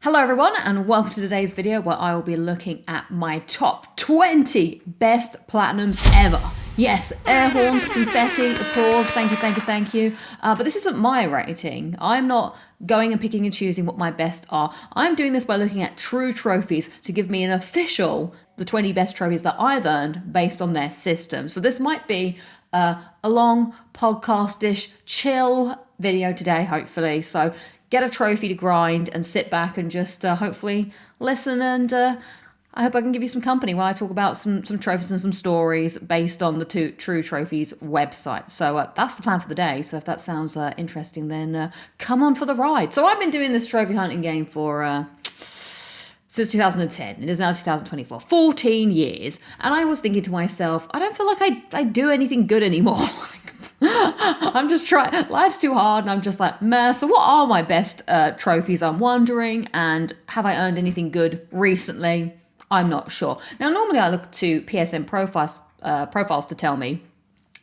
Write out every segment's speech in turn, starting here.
Hello everyone and welcome to today's video where I will be looking at my top 20 best platinums ever. Yes, air horns, confetti, applause, thank you. But this isn't my rating. I'm not going and picking and choosing what my best are. I'm doing this by looking at true trophies to give me an official, the 20 best trophies that I've earned based on their system. So this might be a long podcast-ish chill video today, hopefully. So get a trophy to grind and sit back and just hopefully listen, and I hope I can give you some company while I talk about some trophies and some stories based on the True Trophies website. So that's the plan for the day. So if that sounds interesting, then come on for the ride. So I've been doing this trophy hunting game for since 2010. It is now 2024, 14 years. And I was thinking to myself, I don't feel like I do anything good anymore. I'm just trying, life's too hard, and I'm just like, meh. So what are my best trophies, I'm wondering, and have I earned anything good recently? I'm not sure. Now, normally I look to PSN profiles to tell me,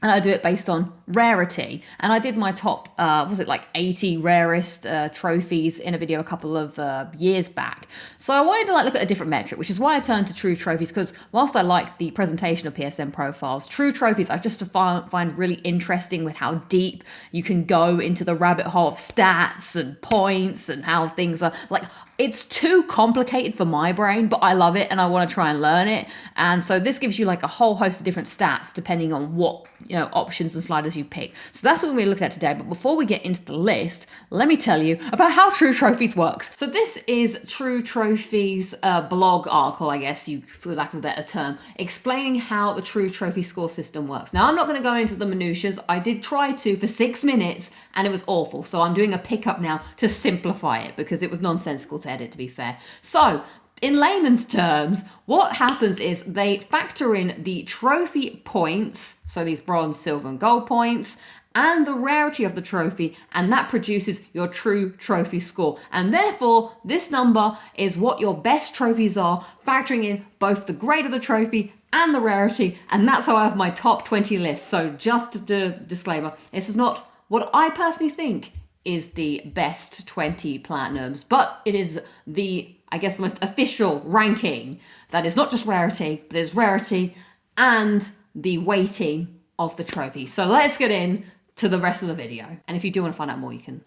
and I do it based on rarity. And I did my top, 80 rarest trophies in a video a couple of years back. So I wanted to look at a different metric, which is why I turned to True Trophies, because whilst I like the presentation of PSN profiles, True Trophies I just find really interesting with how deep you can go into the rabbit hole of stats and points and how things are like. It's too complicated for my brain, but I love it and I want to try and learn it. And so this gives you like a whole host of different stats depending on what, options and sliders you pick. So that's what we're going to be looking at today. But before we get into the list, let me tell you about how True Trophies works. So this is True Trophies blog article, I guess, for lack of a better term, explaining how the True Trophy score system works. Now, I'm not going to go into the minutiae. I did try to for 6 minutes and it was awful. So I'm doing a pickup now to simplify it because it was nonsensical to edit, to be fair. So in layman's terms, what happens is they factor in the trophy points, so these bronze, silver and gold points, and the rarity of the trophy, and that produces your true trophy score. And therefore, this number is what your best trophies are, factoring in both the grade of the trophy and the rarity, and that's how I have my top 20 list. So just a disclaimer, this is not what I personally think is the best 20 platinums, but it is the most official ranking that is not just rarity, but is rarity and the weighting of the trophy. So let's get in to the rest of the video. And if you do want to find out more, you can,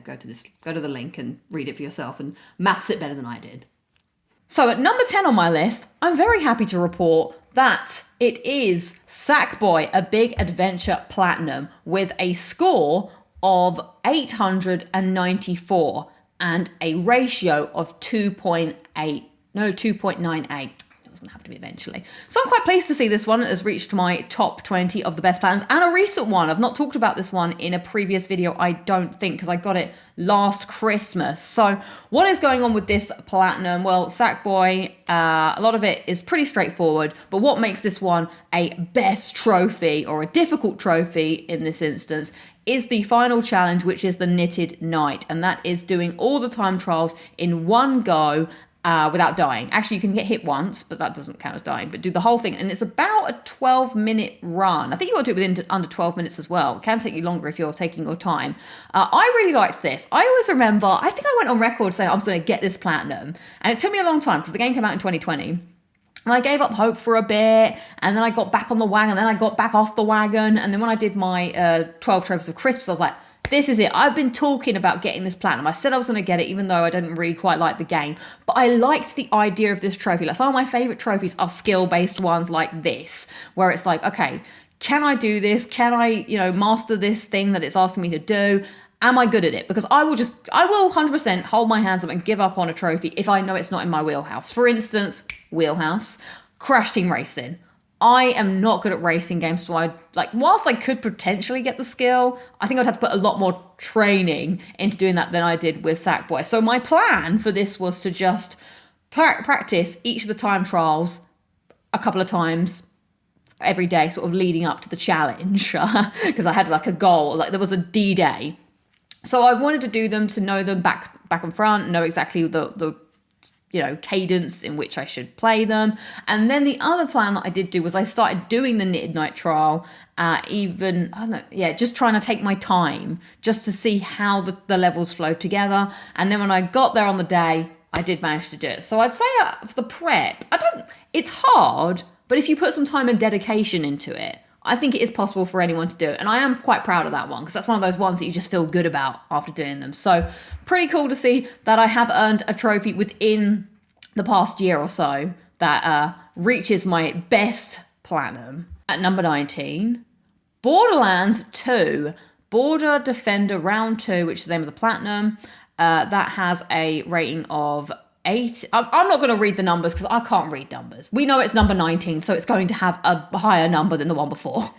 go to the link and read it for yourself and maths it better than I did. So at number 10 on my list, I'm very happy to report that it is Sackboy, a Big Adventure Platinum with a score of 894 and a ratio of 2.98. It was going to have to be eventually. So I'm quite pleased to see this one has reached my top 20 of the best platinums, and a recent one. I've not talked about this one in a previous video, I don't think, because I got it last Christmas. So what is going on with this platinum? Well, Sackboy, a lot of it is pretty straightforward, but what makes this one a best trophy, or a difficult trophy in this instance, is the final challenge, which is the Knitted Knight, and that is doing all the time trials in one go without dying. Actually, you can get hit once, but that doesn't count as dying, but do the whole thing. And it's about a 12-minute run. I think you've got to do it within under 12 minutes as well. It can take you longer if you're taking your time. I really liked this. I always remember, I think I went on record saying I was going to get this platinum, and it took me a long time because the game came out in 2020. And I gave up hope for a bit, and then I got back on the wagon, and then I got back off the wagon, and then when I did my 12 Trophies of Crisps, I was like, this is it. I've been talking about getting this platinum. I said I was going to get it, even though I didn't really quite like the game. But I liked the idea of this trophy. Like, some of my favourite trophies are skill-based ones like this, where it's like, okay, can I do this? Can I, master this thing that it's asking me to do? Am I good at it? Because I will 100% hold my hands up and give up on a trophy if I know it's not in my wheelhouse. For instance, Crash Team Racing. I am not good at racing games, so whilst I could potentially get the skill, I think I'd have to put a lot more training into doing that than I did with Sackboy. So my plan for this was to just practice each of the time trials a couple of times every day, sort of leading up to the challenge, because I had a goal, there was a D-Day. So I wanted to do them to know them back and front, know exactly the cadence in which I should play them. And then the other plan that I did do was I started doing the Knitted Knight trial, just trying to take my time just to see how the levels flowed together. And then when I got there on the day, I did manage to do it. So I'd say for the prep, it's hard, but if you put some time and dedication into it, I think it is possible for anyone to do it. And I am quite proud of that one because that's one of those ones that you just feel good about after doing them. So pretty cool to see that I have earned a trophy within the past year or so that reaches my best platinum. At number 19, Borderlands 2, Border Defender Round 2, which is the name of the platinum. That has a rating of 8. I'm not going to read the numbers because I can't read numbers. We know it's number 19, so it's going to have a higher number than the one before.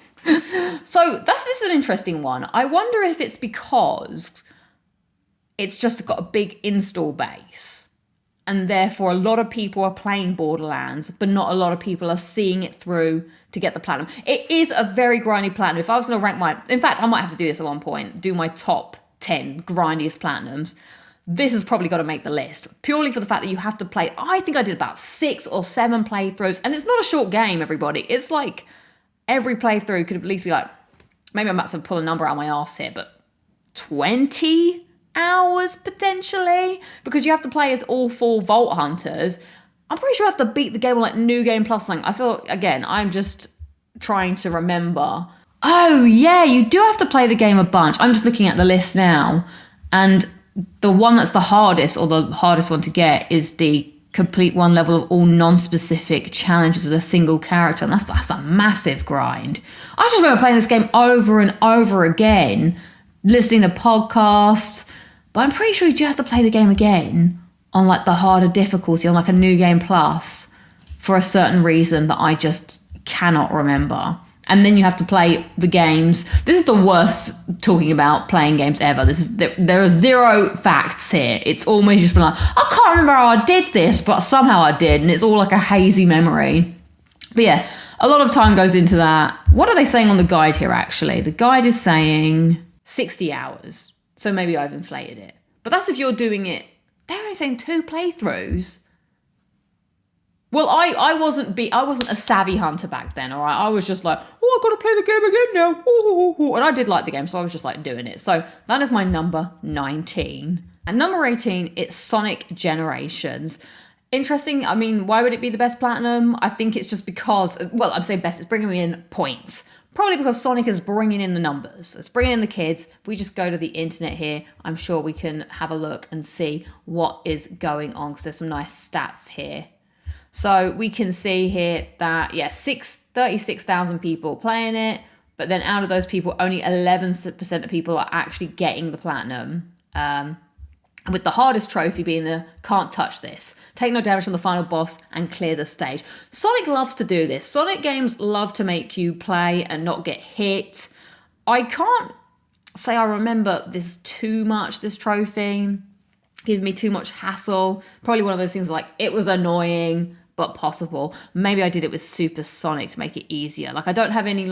So this is an interesting one. I wonder if it's because it's just got a big install base and therefore a lot of people are playing Borderlands, but not a lot of people are seeing it through to get the platinum. It is a very grindy platinum. If I was going to rank in fact, I might have to do this at one point, do my top 10 grindiest platinums. This has probably got to make the list, purely for the fact that you have to play, I think I did about 6 or 7 playthroughs, and it's not a short game, everybody. It's like every playthrough could at least be like, maybe I'm about to pull a number out of my arse here, but 20 hours potentially, because you have to play as all 4 Vault Hunters. I'm pretty sure I have to beat the game on like New Game Plus something. I feel, again, I'm just trying to remember. Oh yeah, you do have to play the game a bunch. I'm just looking at the list now, and the one that's the hardest, or the hardest one to get, is the complete one level of all non-specific challenges with a single character, and that's a massive grind. I just remember playing this game over and over again, listening to podcasts, but I'm pretty sure you do have to play the game again on like the harder difficulty, on like a New Game Plus, for a certain reason that I just cannot remember. And then you have to play the games. This is the worst talking about playing games ever. There are 0 facts here. It's almost just been like, I can't remember how I did this, but somehow I did, and it's all like a hazy memory. But yeah, a lot of time goes into that. What are they saying on the guide here, actually? The guide is saying 60 hours. So maybe I've inflated it. But that's if you're doing it. They're only saying 2 playthroughs. Well, I wasn't a savvy hunter back then, all right? I was just like, oh, I've got to play the game again now. Ooh. And I did like the game, so I was just like doing it. So that is my number 19. And number 18, it's Sonic Generations. Interesting. I mean, why would it be the best platinum? I think it's just because, well, I'm saying best, it's bringing me in points. Probably because Sonic is bringing in the numbers. It's bringing in the kids. If we just go to the internet here, I'm sure we can have a look and see what is going on, because there's some nice stats here. So we can see here that, 36,000 people playing it, but then out of those people, only 11% of people are actually getting the platinum. With the hardest trophy being the can't touch this. Take no damage from the final boss and clear the stage. Sonic loves to do this. Sonic games love to make you play and not get hit. I can't say I remember this too much, this trophy. Giving me too much hassle. Probably one of those things like, it was annoying, but possible. Maybe I did it with Super Sonic to make it easier. Like, I don't have any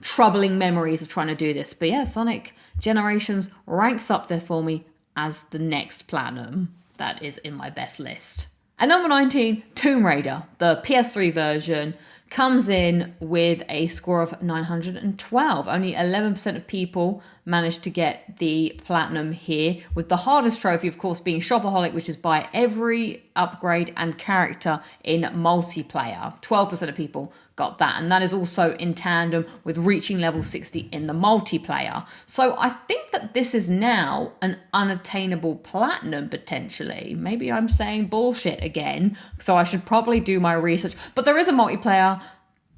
troubling memories of trying to do this. But yeah, Sonic Generations ranks up there for me as the next platinum that is in my best list. At number 19, Tomb Raider, the PS3 version, comes in with a score of 912. Only 11% of people managed to get the platinum here, with the hardest trophy, of course, being Shopaholic, which is buy every upgrade and character in multiplayer. 12% of people got that, and that is also in tandem with reaching level 60 in the multiplayer. So I think that this is now an unattainable platinum, potentially. Maybe I'm saying bullshit again, so I should probably do my research. But there is a multiplayer.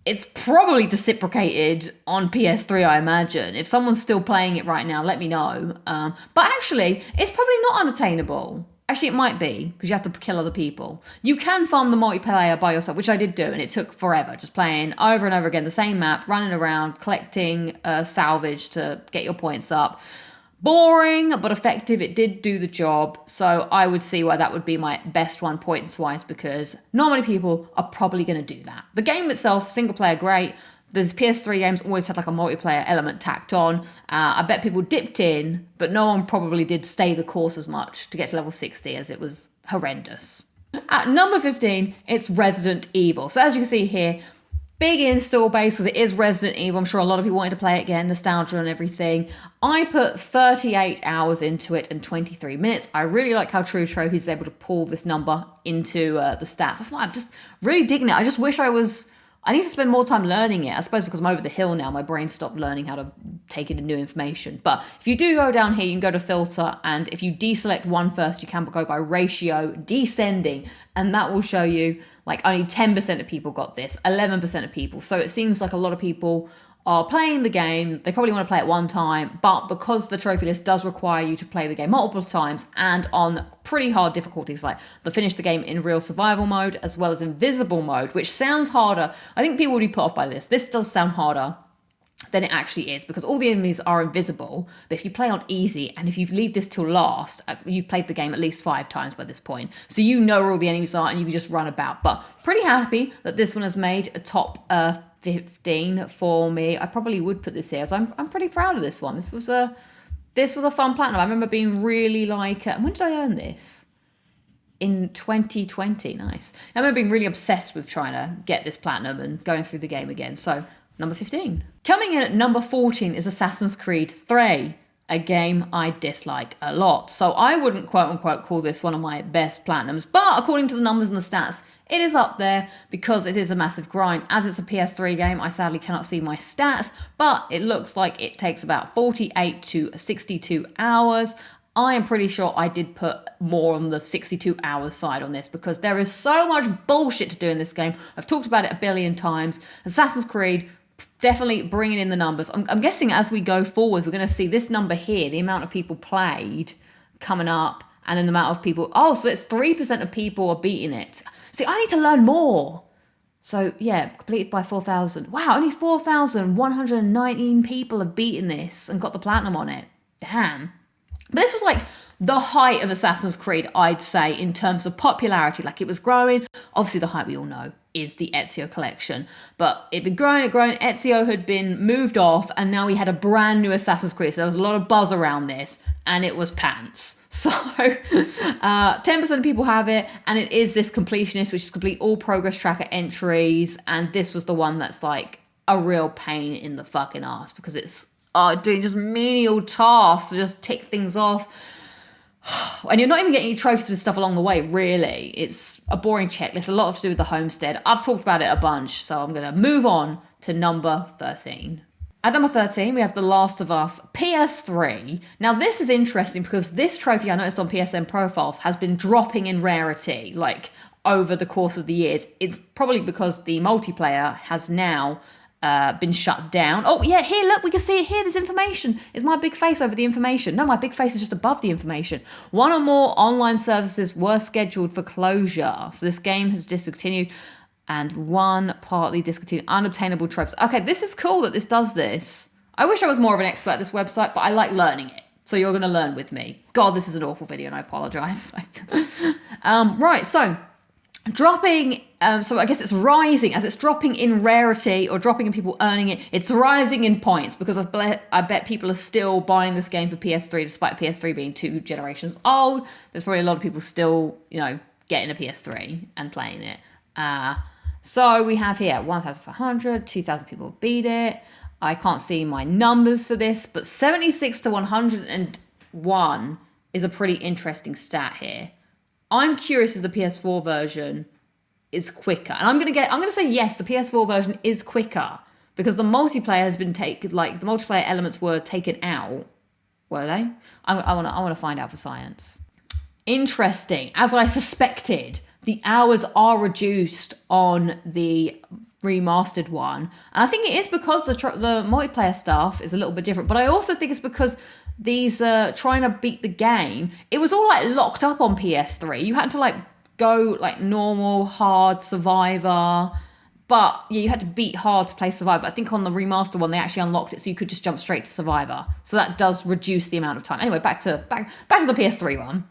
It's probably reciprocated on PS3, I imagine. If someone's still playing it right now, let me know. But actually, it's probably not unattainable. Actually, it might be, because you have to kill other people. You can farm the multiplayer by yourself, which I did do, and it took forever. Just playing over and over again the same map, running around, collecting salvage to get your points up. Boring, but effective. It did do the job. So I would see why that would be my best one points-wise, because not many people are probably going to do that. The game itself, single player, great. These PS3 games always had like a multiplayer element tacked on. I bet people dipped in, but no one probably did stay the course as much to get to level 60, as it was horrendous. At number 15, it's Resident Evil. So as you can see here, big install base because it is Resident Evil. I'm sure a lot of people wanted to play it again, nostalgia and everything. I put 38 hours into it and 23 minutes. I really like how True Trophies is able to pull this number into the stats. That's why I'm just really digging it. I just wish I need to spend more time learning it. I suppose because I'm over the hill now, my brain stopped learning how to take in new information. But if you do go down here, you can go to filter, and if you deselect one first, you can go by ratio descending, and that will show you like only 10% of people got this, 11% of people. So it seems like a lot of people are playing the game. They probably want to play it one time, but because the trophy list does require you to play the game multiple times and on pretty hard difficulties, like the finish the game in real survival mode as well as invisible mode, which sounds harder. I think people would be put off by this. This does sound harder than it actually is because all the enemies are invisible. But if you play on easy and if you leave this till last, you've played the game at least 5 times by this point. So you know where all the enemies are and you can just run about. But pretty happy that this one has made a top 15 for me. I probably would put this here as I'm pretty proud of this one. This was a fun platinum. I remember being really like, when did I earn this? In 2020. Nice. I remember being really obsessed with trying to get this platinum and going through the game again. So number 15. Coming in at number 14 is Assassin's Creed 3, a game I dislike a lot. So I wouldn't quote unquote call this one of my best platinums, but according to the numbers and the stats, it is up there because it is a massive grind. As it's a PS3 game, I sadly cannot see my stats, but it looks like it takes about 48 to 62 hours. I am pretty sure I did put more on the 62 hours side on this because there is so much bullshit to do in this game. I've talked about it a billion times. Assassin's Creed, definitely bringing in the numbers. I'm guessing as we go forwards, we're going to see this number here, the amount of people played coming up, and then the amount of people. Oh, so it's 3% of people are beating it. See, I need to learn more. So yeah, completed by 4,000. Wow, only 4,119 people have beaten this and got the platinum on it. Damn. But this was like the height of Assassin's Creed, I'd say, in terms of popularity. Like it was growing. Obviously, the height we all know is the Ezio collection. But it'd been growing. Ezio had been moved off, and now we had a brand new Assassin's Creed. So there was a lot of buzz around this, and it was pants. So 10% of people have it, and it is this completionist, which is complete all progress tracker entries. And this was the one that's like a real pain in the fucking ass because it's doing just menial tasks to just tick things off. And you're not even getting any trophies and stuff along the way, really. It's a boring checklist, a lot to do with the homestead. I've talked about it a bunch, so I'm going to move on to number 13. At number 13, we have The Last of Us PS3. Now, this is interesting because this trophy I noticed on PSN profiles has been dropping in rarity, like, over the course of the years. It's probably because the multiplayer has now been shut down. Oh, yeah, here, look, we can see it here. There's information. Is my big face over the information? No, my big face is just above the information. 1 or more online services were scheduled for closure. So this game has discontinued, and 1 partly discontinued. Unobtainable trophies. Okay, this is cool that this does this. I wish I was more of an expert at this website, but I like learning it. So you're going to learn with me. God, this is an awful video, and I apologise. Right, so dropping, so I guess it's rising as it's dropping in rarity or dropping in people earning it. It's rising in points because I bet people are still buying this game for PS3 despite PS3 being 2 generations old. There's probably a lot of people still, getting a PS3 and playing it. So we have here 1,500, 2,000 people beat it. I can't see my numbers for this, but 76 to 101 is a pretty interesting stat here. I'm curious if the PS4 version is quicker. And I'm gonna say yes, the PS4 version is quicker because the multiplayer has been taken, like the multiplayer elements were taken out. Were they? I wanna find out for science. Interesting. As I suspected, the hours are reduced on the remastered one. And I think it is because the multiplayer stuff is a little bit different. But I also think it's because these trying to beat the game, it was all like locked up on PS3. You had to like go like normal, hard, survivor. But yeah, you had to beat hard to play survivor. But I think on the remaster one, they actually unlocked it so you could just jump straight to survivor. So that does reduce the amount of time. Anyway, back to the PS3 one.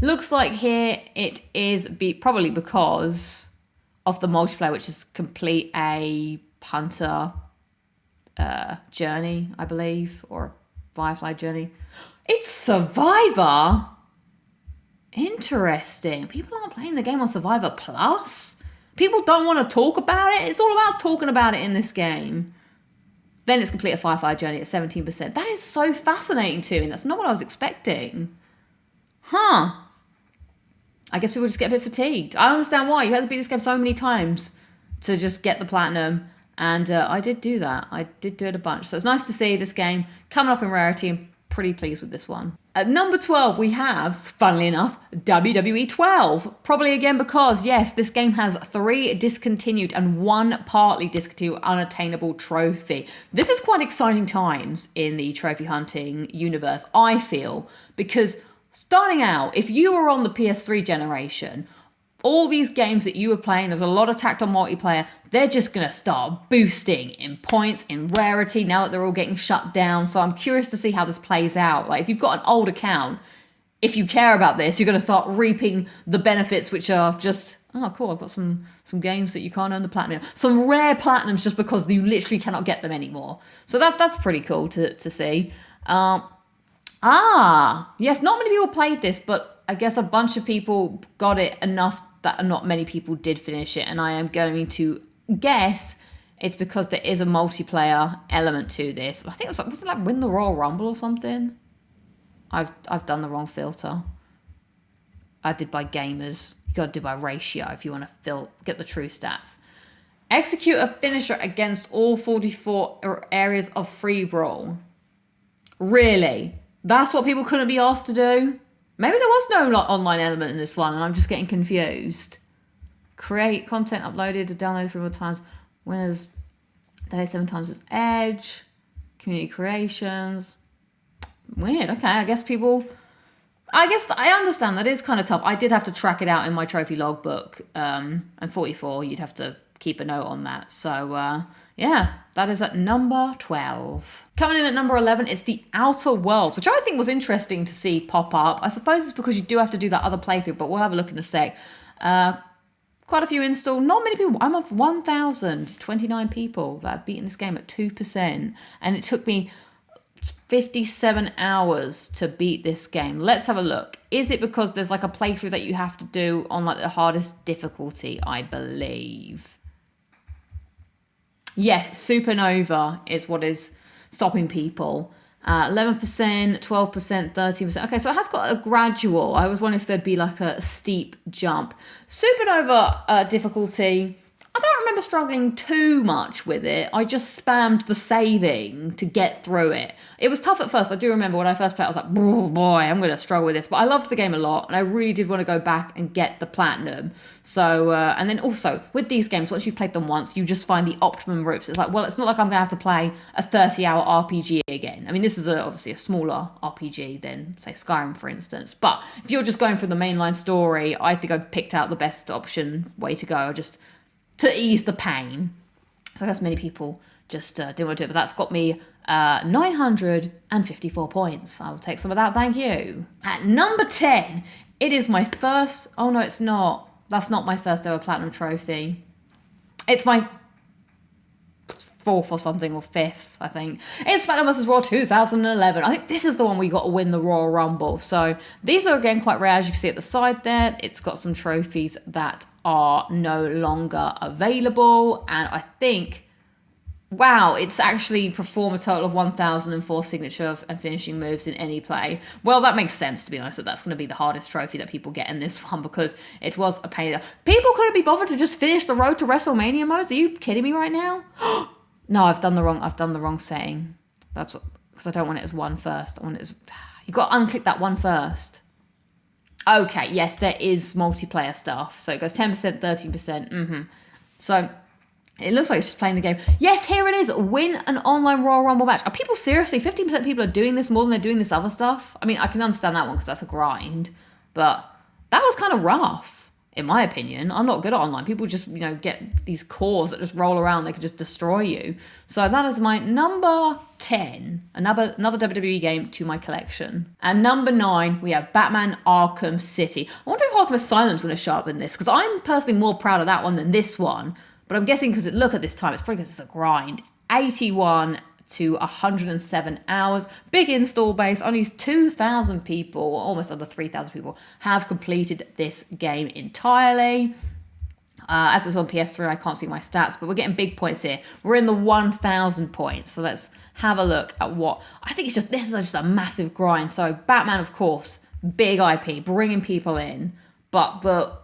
Looks like here it is probably because of the multiplayer, which is complete a punter journey, I believe, or Firefly journey. It's Survivor. Interesting. People aren't playing the game on Survivor Plus. People don't want to talk about it. It's all about talking about it in this game. Then it's complete a firefighter journey at 17%. That is so fascinating to me. That's not what I was expecting. Huh. I guess people just get a bit fatigued. I understand why. You had to beat this game so many times to just get the platinum. And I did do that. I did do it a bunch. So it's nice to see this game coming up in rarity. I'm pretty pleased with this one. At number 12, we have, funnily enough, WWE 12. Probably again because, yes, this game has 3 discontinued and 1 partly discontinued unattainable trophy. This is quite exciting times in the trophy hunting universe, I feel, because starting out, if you were on the PS3 generation, all these games that you were playing, there's a lot of tacked on multiplayer, they're just going to start boosting in points, in rarity, now that they're all getting shut down. So I'm curious to see how this plays out. Like, if you've got an old account, if you care about this, you're going to start reaping the benefits, which are just, oh, cool, I've got some games that you can't earn the platinum. Some rare platinums just because you literally cannot get them anymore. So that's pretty cool to see. Yes, not many people played this, but I guess a bunch of people got it enough that not many people did finish it, and I am going to guess it's because there is a multiplayer element to this. I think was it like Win the Royal Rumble or something? I've done the wrong filter. I did by gamers. You got to do by ratio if you want to get the true stats. Execute a finisher against all 44 areas of free brawl. Really? That's what people couldn't be asked to do? Maybe there was no online element in this one and I'm just getting confused. Create content uploaded to download 3 more times. Winners 37 times as Edge. Community creations. Weird. Okay, I guess I understand that is kind of tough. I did have to track it out in my trophy logbook. And 44, you'd have to keep a note on that. So, yeah, that is at number 12. Coming in at number 11 is The Outer Worlds, which I think was interesting to see pop up. I suppose it's because you do have to do that other playthrough, but we'll have a look in a sec. Quite a few installed. Not many people. I'm of 1,029 people that have beaten this game at 2%. And it took me 57 hours to beat this game. Let's have a look. Is it because there's like a playthrough that you have to do on like the hardest difficulty, I believe? Yes, Supernova is what is stopping people. 11%, 12%, 13%. Okay, so it has got a gradual. I was wondering if there'd be like a steep jump. Supernova difficulty, I don't remember struggling too much with it. I just spammed the saving to get through it. It was tough at first. I do remember when I first played, I was like, oh boy, I'm going to struggle with this. But I loved the game a lot, and I really did want to go back and get the platinum. So, and then also, with these games, once you've played them once, you just find the optimum routes. It's like, well, it's not like I'm going to have to play a 30-hour RPG again. I mean, this is obviously a smaller RPG than, say, Skyrim, for instance. But if you're just going for the mainline story, I think I picked out the best way to go. Just to ease the pain. So I guess many people just didn't want to do it, but that's got me 954 points. I'll take some of that, thank you. At number 10, it is my first, oh no it's not, that's not my first ever platinum trophy. It's my 4th or something, or 5th, I think. It's SmackDown vs. Raw 2011. I think this is the one where you got to win the Royal Rumble. So these are again quite rare, as you can see at the side there. It's got some trophies that are no longer available, and I think, wow, it's actually perform a total of 1,004 signature and finishing moves in any play. Well, that makes sense, to be honest, that's going to be the hardest trophy that people get in this one, because it was a pain. People couldn't be bothered to just finish the Road to WrestleMania modes. Are you kidding me right now? No, I've done the wrong setting. That's what, because I don't want it as 1 first. I want it as, you got to unclick that 1 first. Okay, yes, there is multiplayer stuff. So it goes 10%, 13%. So it looks like it's just playing the game. Yes, here it is. Win an online Royal Rumble match. Are people seriously, 15% of people are doing this more than they're doing this other stuff? I mean, I can understand that one because that's a grind. But that was kind of rough, in my opinion. I'm not good at online. People just, get these cores that just roll around. They could just destroy you. So that is my number 10. Another WWE game to my collection. And number 9, we have Batman Arkham City. I wonder if Arkham Asylum's going to show up in this, because I'm personally more proud of that one than this one. But I'm guessing because look at this time, it's probably because it's a grind. 81 to 107 hours. Big install base. Only 2,000 people, or almost under 3,000 people, have completed this game entirely. As it's on PS3, I can't see my stats, but we're getting big points here. We're in the 1,000 points. So let's have a look at what... I think this is just a massive grind. So Batman, of course, big IP, bringing people in. But the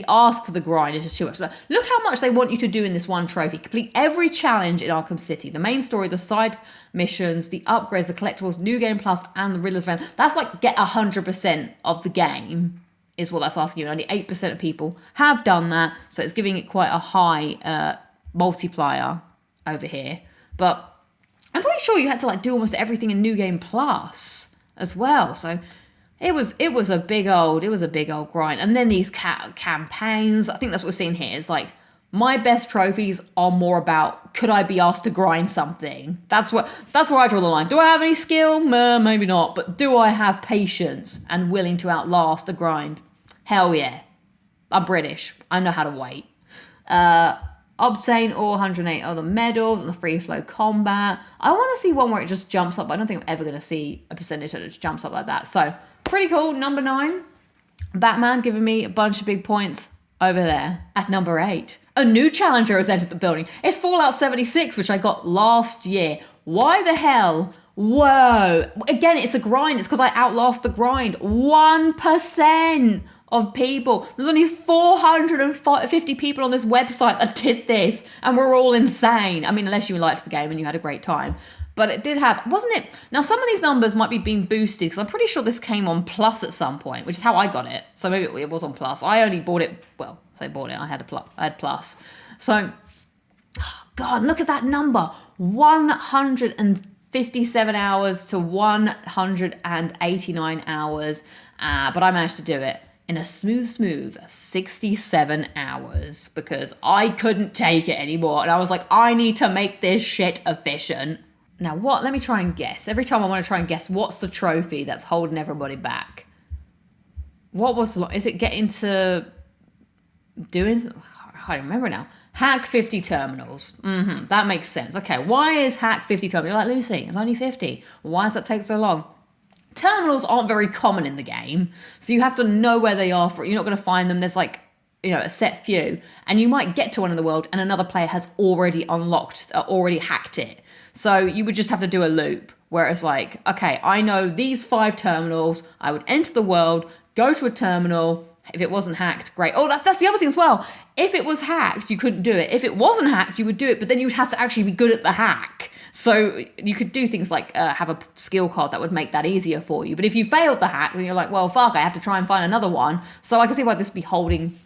ask for the grind is just too much. Look how much they want you to do in this one trophy. Complete every challenge in Arkham City. The main story, the side missions, the upgrades, the collectibles, New Game Plus, and the Riddler's event. That's like get 100% of the game is what that's asking you. Only 8% of people have done that. So it's giving it quite a high multiplier over here. But I'm pretty sure you had to like do almost everything in New Game Plus as well. So it was a big old grind. And then these campaigns, I think that's what we're seeing here. Is like my best trophies are more about could I be asked to grind something? That's where I draw the line. Do I have any skill? Maybe not. But do I have patience and willing to outlast a grind? Hell yeah. I'm British. I know how to wait. Obtain all 108 other medals and the free flow combat. I want to see one where it just jumps up. But I don't think I'm ever going to see a percentage that just jumps up like that. So pretty cool. Number 9. Batman giving me a bunch of big points over there. At number 8. A new challenger has entered the building. It's Fallout 76, which I got last year. Why the hell? Whoa. Again, it's a grind. It's because I outlast the grind. 1% of people. There's only 450 people on this website that did this. And we're all insane. I mean, unless you liked the game and you had a great time. But it did have, wasn't it? Now, some of these numbers might be being boosted because I'm pretty sure this came on Plus at some point, which is how I got it. So maybe it was on Plus. I only bought it, well, I bought it, I had Plus. So, oh God, look at that number. 157 hours to 189 hours. But I managed to do it in a smooth 67 hours because I couldn't take it anymore. And I was like, I need to make this shit efficient. Now, let me try and guess. Every time I want to try and guess, what's the trophy that's holding everybody back? Is it getting to doing, I can't remember now. Hack 50 terminals. That makes sense. Okay, why is hack 50 terminals? You're like, Lucy, it's only 50. Why does that take so long? Terminals aren't very common in the game, so you have to know where they are. You're not going to find them. There's like, a set few, and you might get to one in the world and another player has already already hacked it. So you would just have to do a loop where it's like, okay, I know these 5 terminals. I would enter the world, go to a terminal. If it wasn't hacked, great. Oh, that's the other thing as well. If it was hacked, you couldn't do it. If it wasn't hacked, you would do it, but then you would have to actually be good at the hack. So you could do things like have a skill card that would make that easier for you. But if you failed the hack, then you're like, well, fuck, I have to try and find another one. So I can see why this would be holding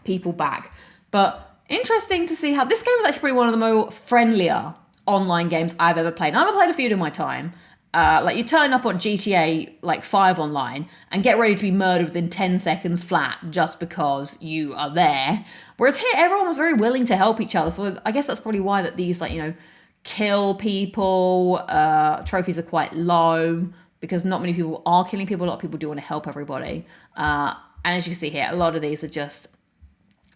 people back. But interesting to see how this game is actually probably one of the more friendlier online games I've ever played. And I've played a few in my time. Like you turn up on GTA like 5 online and get ready to be murdered within 10 seconds flat just because you are there. Whereas here, everyone was very willing to help each other. So I guess that's probably why that these kill people, trophies are quite low because not many people are killing people. A lot of people do want to help everybody. And as you can see here, a lot of these are just,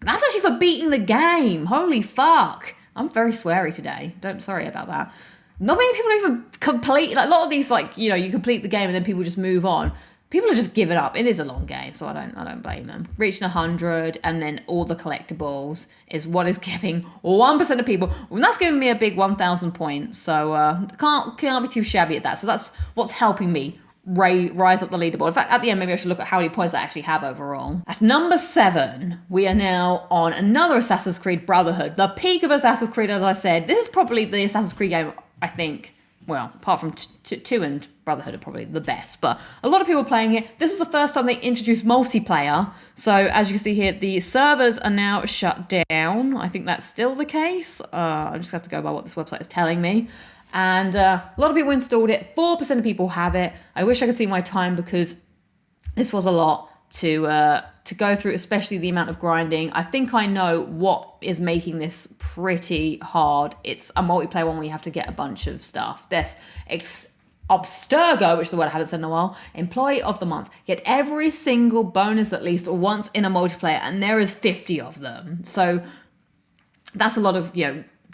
that's actually for beating the game. Holy fuck. I'm very sweary today. Sorry about that. Not many people even complete, like a lot of these, you complete the game and then people just move on. People are just giving up. It is a long game, so I don't blame them. Reaching 100 and then all the collectibles is what is giving 1% of people. And that's giving me a big 1,000 points. So can't be too shabby at that. So that's what's helping me rise up the leaderboard. In fact, at the end, maybe I should look at how many points I actually have overall. At number 7, we are now on another Assassin's Creed Brotherhood. The peak of Assassin's Creed, as I said. This is probably the Assassin's Creed game, I think, well, apart from 2 and Brotherhood are probably the best, but a lot of people playing it. This was the first time they introduced multiplayer. So as you can see here, the servers are now shut down. I think that's still the case. I just have to go by what this website is telling me. And a lot of people installed it. 4% of people have it. I wish I could see my time because this was a lot to go through, especially the amount of grinding. I think I know what is making this pretty hard. It's a multiplayer one where you have to get a bunch of stuff. This Obstergo, which is the word I haven't said in a while, Employee of the Month. Get every single bonus at least once in a multiplayer, and there is 50 of them. So that's a lot of,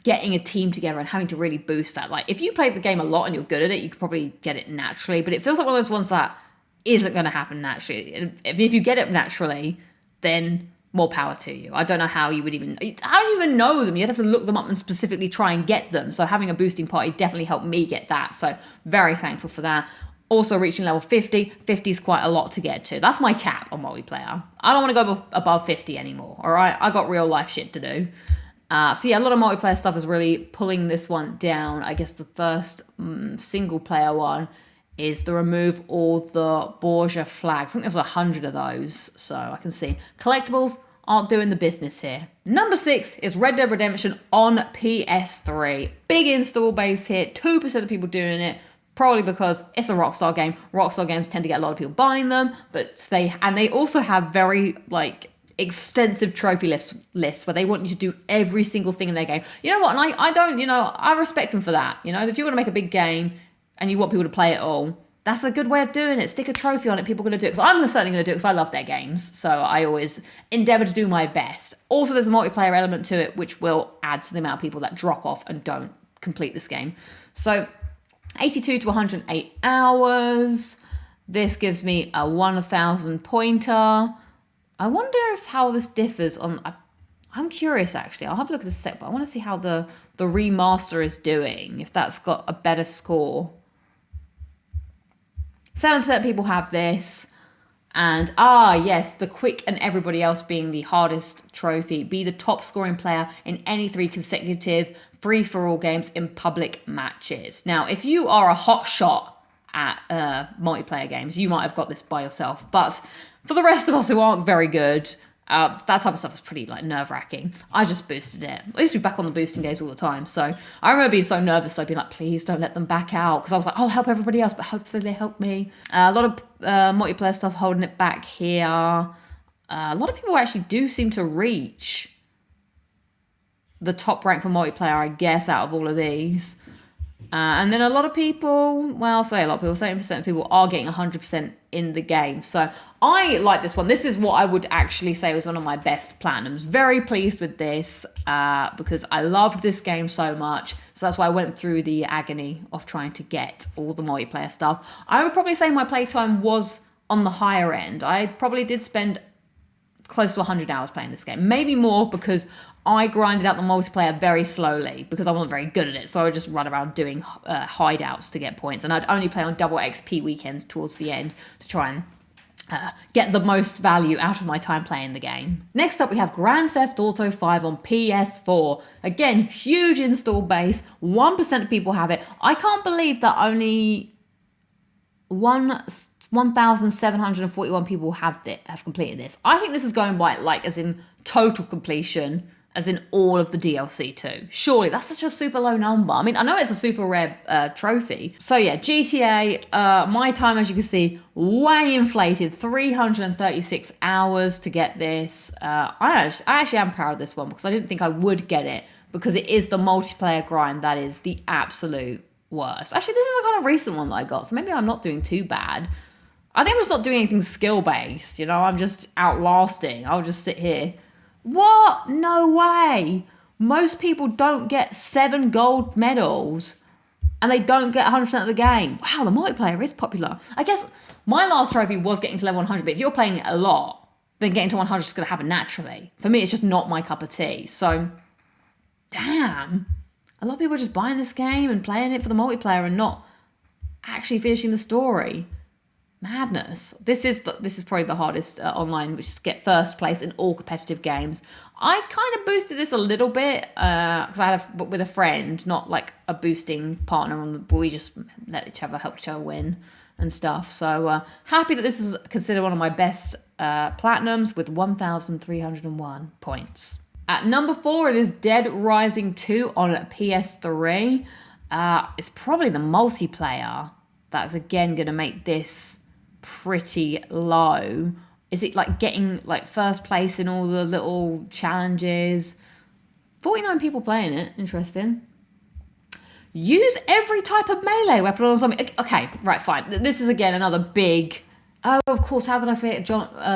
getting a team together and having to really boost that. Like, if you played the game a lot and you're good at it, you could probably get it naturally, but it feels like one of those ones that isn't going to happen naturally. And if you get it naturally, then more power to you. I don't know how you would even, I don't even know them. You'd have to look them up and specifically try and get them. So having a boosting party definitely helped me get that. So very thankful for that. Also reaching level 50. 50 is quite a lot to get to. That's my cap on multiplayer. I don't want to go above 50 anymore, all right? I got real life shit to do. So yeah, a lot of multiplayer stuff is really pulling this one down. I guess the first single player one is the remove all the Borgia flags. I think there's 100 of those, so I can see. Collectibles aren't doing the business here. Number 6 is Red Dead Redemption on PS3. Big install base here, 2% of people doing it, probably because it's a Rockstar game. Rockstar games tend to get a lot of people buying them, but they also have very, like, extensive trophy lists where they want you to do every single thing in their game. You know what, and I don't, I respect them for that. If you're going to make a big game, and you want people to play it all, that's a good way of doing it. Stick a trophy on it, people are going to do it. Because I'm certainly going to do it because I love their games. So I always endeavour to do my best. Also, there's a multiplayer element to it, which will add to the amount of people that drop off and don't complete this game. So 82 to 108 hours. This gives me a 1,000 pointer. I wonder how this differs on... I'm curious, actually. I'll have a look at this sec, but I want to see how the remaster is doing, if that's got a better score. 7% of people have this. And, yes, the quick and everybody else being the hardest trophy. Be the top scoring player in any 3 consecutive free-for-all games in public matches. Now, if you are a hot shot at multiplayer games, you might have got this by yourself. But for the rest of us who aren't very good... that type of stuff is pretty nerve-wracking. I just boosted it. I used to be back on the boosting days all the time. So I remember being so nervous. So I'd be like, please don't let them back out. Because I was like, I'll help everybody else, but hopefully they help me. A lot of multiplayer stuff holding it back here. A lot of people actually do seem to reach the top rank for multiplayer, I guess, out of all of these. And then a lot of people, well, I'll say a lot of people, 30% of people are getting 100% in the game. So I like this one. This is what I would actually say was one of my best platinums. Very pleased with this because I loved this game so much. So that's why I went through the agony of trying to get all the multiplayer stuff. I would probably say my playtime was on the higher end. I probably did spend close to 100 hours playing this game. Maybe more because I grinded out the multiplayer very slowly because I wasn't very good at it. So I would just run around doing hideouts to get points. And I'd only play on double XP weekends towards the end to try and get the most value out of my time playing the game. Next up, we have Grand Theft Auto 5 on PS4. Again, huge install base. 1% of people have it. I can't believe that only 1,741 people have completed this. I think this is going by as in total completion, as in all of the DLC too. Surely, that's such a super low number. I mean, I know it's a super rare trophy. So yeah, GTA, my time, as you can see, way inflated, 336 hours to get this. I actually am proud of this one because I didn't think I would get it because it is the multiplayer grind that is the absolute worst. Actually, this is a kind of recent one that I got, so maybe I'm not doing too bad. I think I'm just not doing anything skill-based, I'm just outlasting. I'll just sit here. What? No way. Most people don't get 7 gold medals and they don't get 100% of the game. Wow, the multiplayer is popular. I guess my last trophy was getting to level 100, but if you're playing it a lot, then getting to 100 is just going to happen naturally. For me, it's just not my cup of tea. So, damn. A lot of people are just buying this game and playing it for the multiplayer and not actually finishing the story. Madness. This is probably the hardest online, which is to get first place in all competitive games. I kind of boosted this a little bit because I had with a friend, not like a boosting partner but we just help each other win and stuff. So happy that this is considered one of my best platinums with 1,301 points. At number 4, it is Dead Rising 2 on PS3. It's probably the multiplayer that's again going to make this pretty low. Is it like getting first place in all the little challenges? 49 people playing it. Interesting. Use every type of melee weapon on a zombie. Okay, right, fine. This is again another big Oh, of course, how could I forget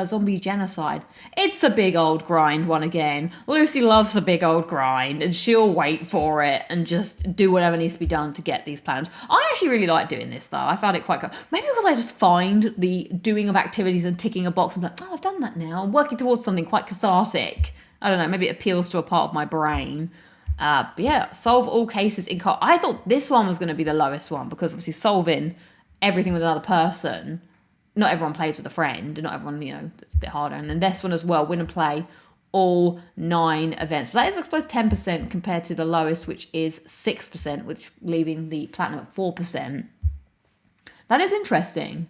Zombie Genocide? It's a big old grind one again. Lucy loves a big old grind, and she'll wait for it and just do whatever needs to be done to get these platinums. I actually really like doing this, though. I found it quite good. Maybe because I just find the doing of activities and ticking a box and be like, oh, I've done that now. I'm working towards something quite cathartic. I don't know, maybe it appeals to a part of my brain. But yeah, solve all cases in co-op. I thought this one was going to be the lowest one because obviously solving everything with another person, not everyone plays with a friend, and not everyone, it's a bit harder. And then this one as well, win and play all 9 events. But that is, I suppose, 10% compared to the lowest, which is 6%, which leaving the platinum at 4%. That is interesting.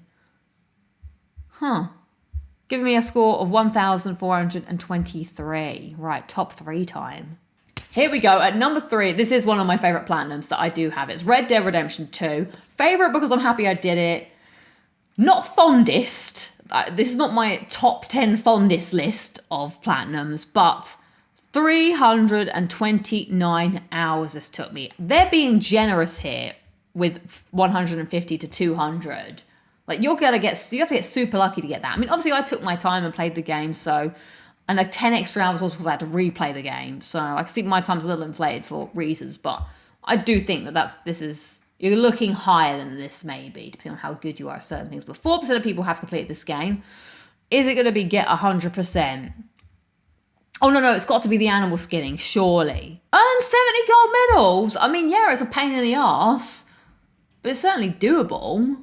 Giving me a score of 1,423. Right, top 3 time. Here we go, at number 3, this is one of my favourite platinums that I do have. It's Red Dead Redemption 2. Favourite because I'm happy I did it. Not fondest. This is not my top 10 fondest list of platinums, but 329 hours this took me. They're being generous here with 150 to 200. Like, you have to get super lucky to get that. I mean, obviously I took my time and played the game, and the 10 extra hours was because I had to replay the game. So I can see my time's a little inflated for reasons, but I do think you're looking higher than this, maybe, depending on how good you are at certain things. But 4% of people have completed this game. Is it going to get 100%? Oh, no, it's got to be the animal skinning, surely. Earn 70 gold medals! I mean, yeah, it's a pain in the arse, but it's certainly doable.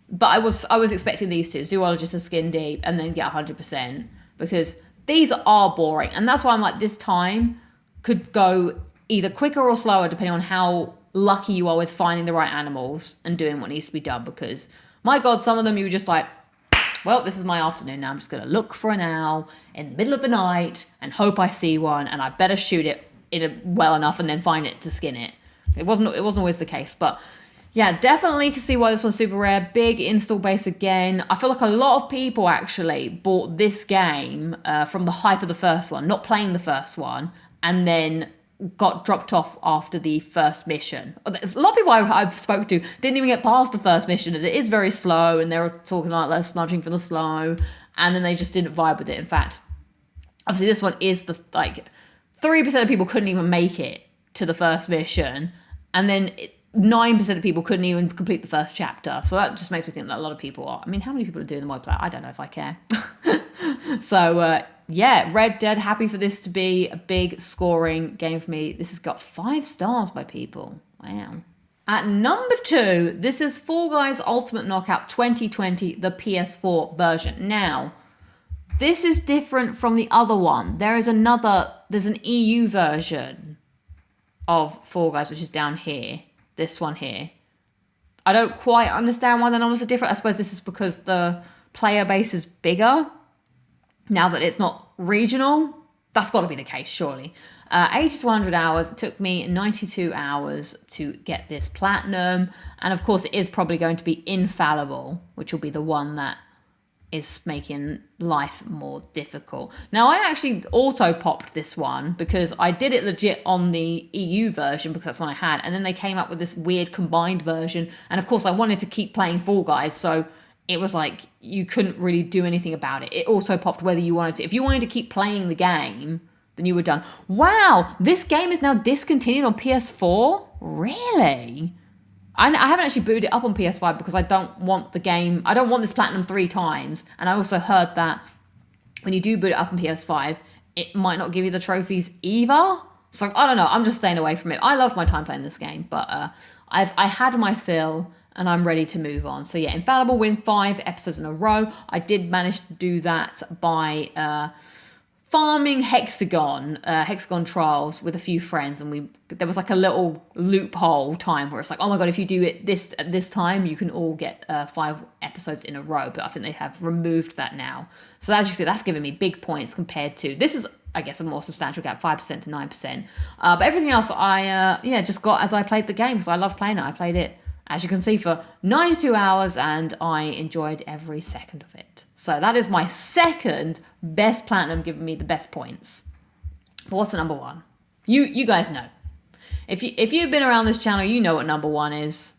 But I was expecting these two, zoologist and skin deep, and then get 100%, because these are boring. And that's why I'm like, this time could go either quicker or slower, depending on how lucky you are with finding the right animals and doing what needs to be done, because my god, some of them you were just like, well, this is my afternoon now, I'm just going to look for an owl in the middle of the night and hope I see one, and I better shoot it well enough and then find it to skin it. It wasn't always the case, but yeah, definitely can see why this one's super rare. Big install base again. I feel like a lot of people actually bought this game from the hype of the first one, not playing the first one, and then got dropped off after the first mission. A lot of people I've spoke to didn't even get past the first mission, and it is very slow, and they were talking like they're smudging for the slow, and then they just didn't vibe with it. In fact, obviously this one is 3% of people couldn't even make it to the first mission, and then 9% of people couldn't even complete the first chapter. So that just makes me think that a lot of people are. I mean, how many people are doing the multiplayer? I don't know if I care. So, yeah, Red Dead, happy for this to be a big scoring game for me. This has got 5 stars by people. Wow. At number 2, this is Fall Guys Ultimate Knockout 2020, the PS4 version. Now, this is different from the other one. There's an EU version of Fall Guys, which is down here. This one here. I don't quite understand why the numbers are different. I suppose this is because the player base is bigger now that it's not regional. That's got to be the case, surely. 80 to 100 hours. It took me 92 hours to get this platinum. And of course, it is probably going to be infallible, which will be the one that is making life more difficult. Now, I actually also popped this one because I did it legit on the EU version because that's one I had. And then they came up with this weird combined version. And of course, I wanted to keep playing Fall Guys. So it was like you couldn't really do anything about it. It also popped whether you wanted to. If you wanted to keep playing the game, then you were done. Wow, this game is now discontinued on PS4? Really? I haven't actually booted it up on PS5 because I don't want this platinum 3 times. And I also heard that when you do boot it up on PS5, it might not give you the trophies either. So I don't know, I'm just staying away from it. I loved my time playing this game, but I had my fill and I'm ready to move on. So yeah, Infallible win 5 episodes in a row. I did manage to do that by farming Hexagon trials with a few friends, and there was like a little loophole time where it's like, oh my god, if you do it at this time, you can all get 5 episodes in a row. But I think they have removed that now. So as you see, that's given me big points compared to this is, I guess, a more substantial gap, 5% to 9%. But everything else I just got as I played the game because I love playing it. I played it, as you can see, for 92 hours and I enjoyed every second of it. So that is my second best platinum, giving me the best points. But what's the number 1? You guys know. If you've been around this channel, you know what number 1 is.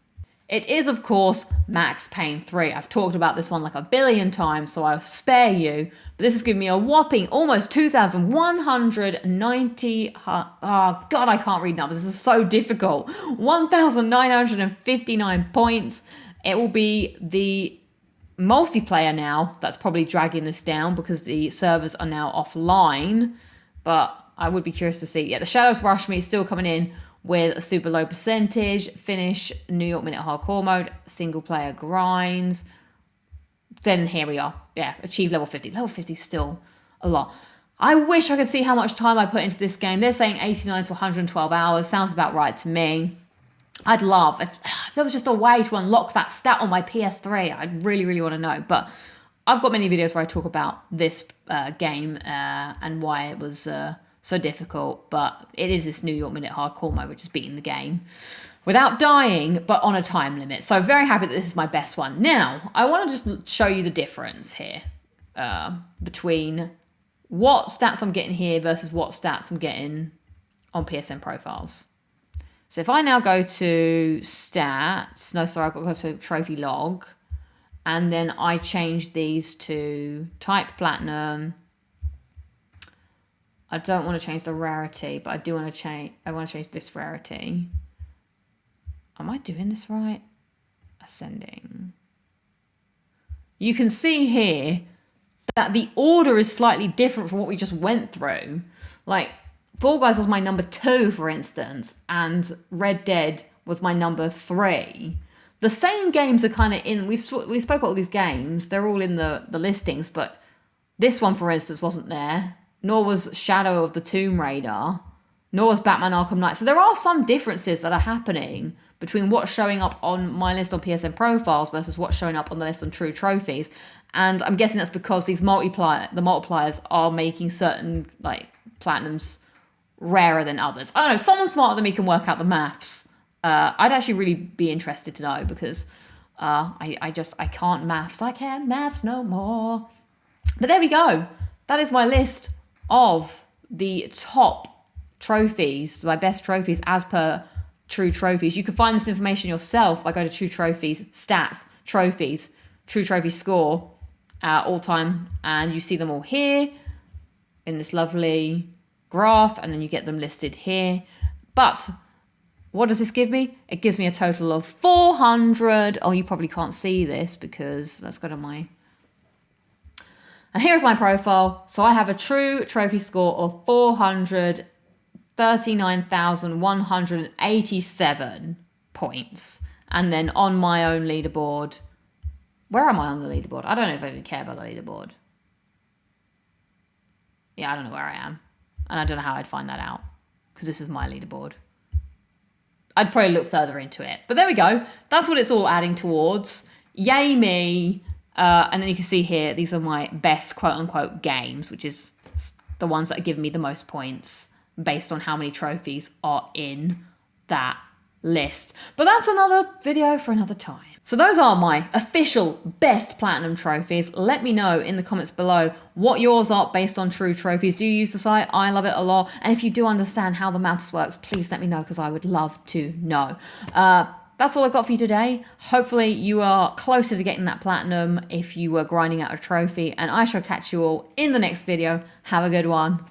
It is, of course, Max Payne 3. I've talked about this one like a billion times, so I'll spare you. But this has given me a whopping almost 2,190... Oh, God, I can't read numbers. This is so difficult. 1,959 points. It will be the multiplayer now that's probably dragging this down because the servers are now offline. But I would be curious to see. Yeah, the Shadows Rush Me is still coming in with a super low percentage, finish New York Minute Hardcore mode, single player grinds. Then here we are. Yeah, achieve level 50. Level 50 is still a lot. I wish I could see how much time I put into this game. They're saying 89 to 112 hours. Sounds about right to me. I'd love, if there was just a way to unlock that stat on my PS3, I'd really, really want to know. But I've got many videos where I talk about this game and why it was... so difficult, but it is this New York Minute Hardcore mode which is beating the game without dying, but on a time limit. So very happy that this is my best one. Now, I want to just show you the difference here between what stats I'm getting here versus what stats I'm getting on PSN profiles. So if I now go to stats, no, sorry, I've got to go to trophy log, and then I change these to type platinum. I don't want to change the rarity, but I do want to change. I want to change this rarity. Am I doing this right? Ascending. You can see here that the order is slightly different from what we just went through. Like, Fall Guys was my number 2, for instance, and Red Dead was my number 3. The same games are kind of in. We spoke about all these games. They're all in the listings, but this one, for instance, wasn't there. Nor was Shadow of the Tomb Raider, nor was Batman Arkham Knight. So there are some differences that are happening between what's showing up on my list on PSN profiles versus what's showing up on the list on True Trophies. And I'm guessing that's because the multipliers are making certain like platinums rarer than others. I don't know, someone smarter than me can work out the maths. I'd actually really be interested to know because I can't maths. I can't maths no more. But there we go. That is my list of the top trophies, my best trophies as per True Trophies. You can find this information yourself by going to True Trophies, stats, trophies, True Trophy score, all time, and you see them all here in this lovely graph, and then you get them listed here. But what does this give me? It gives me a total of 400. Oh, you probably can't see this because let's go to my... And here's my profile. So I have a true trophy score of 439,187 points. And then on my own leaderboard, where am I on the leaderboard? I don't know if I even care about the leaderboard. Yeah, I don't know where I am. And I don't know how I'd find that out because this is my leaderboard. I'd probably look further into it. But there we go. That's what it's all adding towards. Yay me. And then you can see here, these are my best quote-unquote games, which is the ones that are giving me the most points based on how many trophies are in that list. But that's another video for another time. So those are my official best platinum trophies. Let me know in the comments below what yours are based on True Trophies. Do you use the site? I love it a lot. And if you do understand how the maths works, please let me know because I would love to know. That's all I've got for you today. Hopefully you are closer to getting that platinum if you were grinding out a trophy. And I shall catch you all in the next video. Have a good one.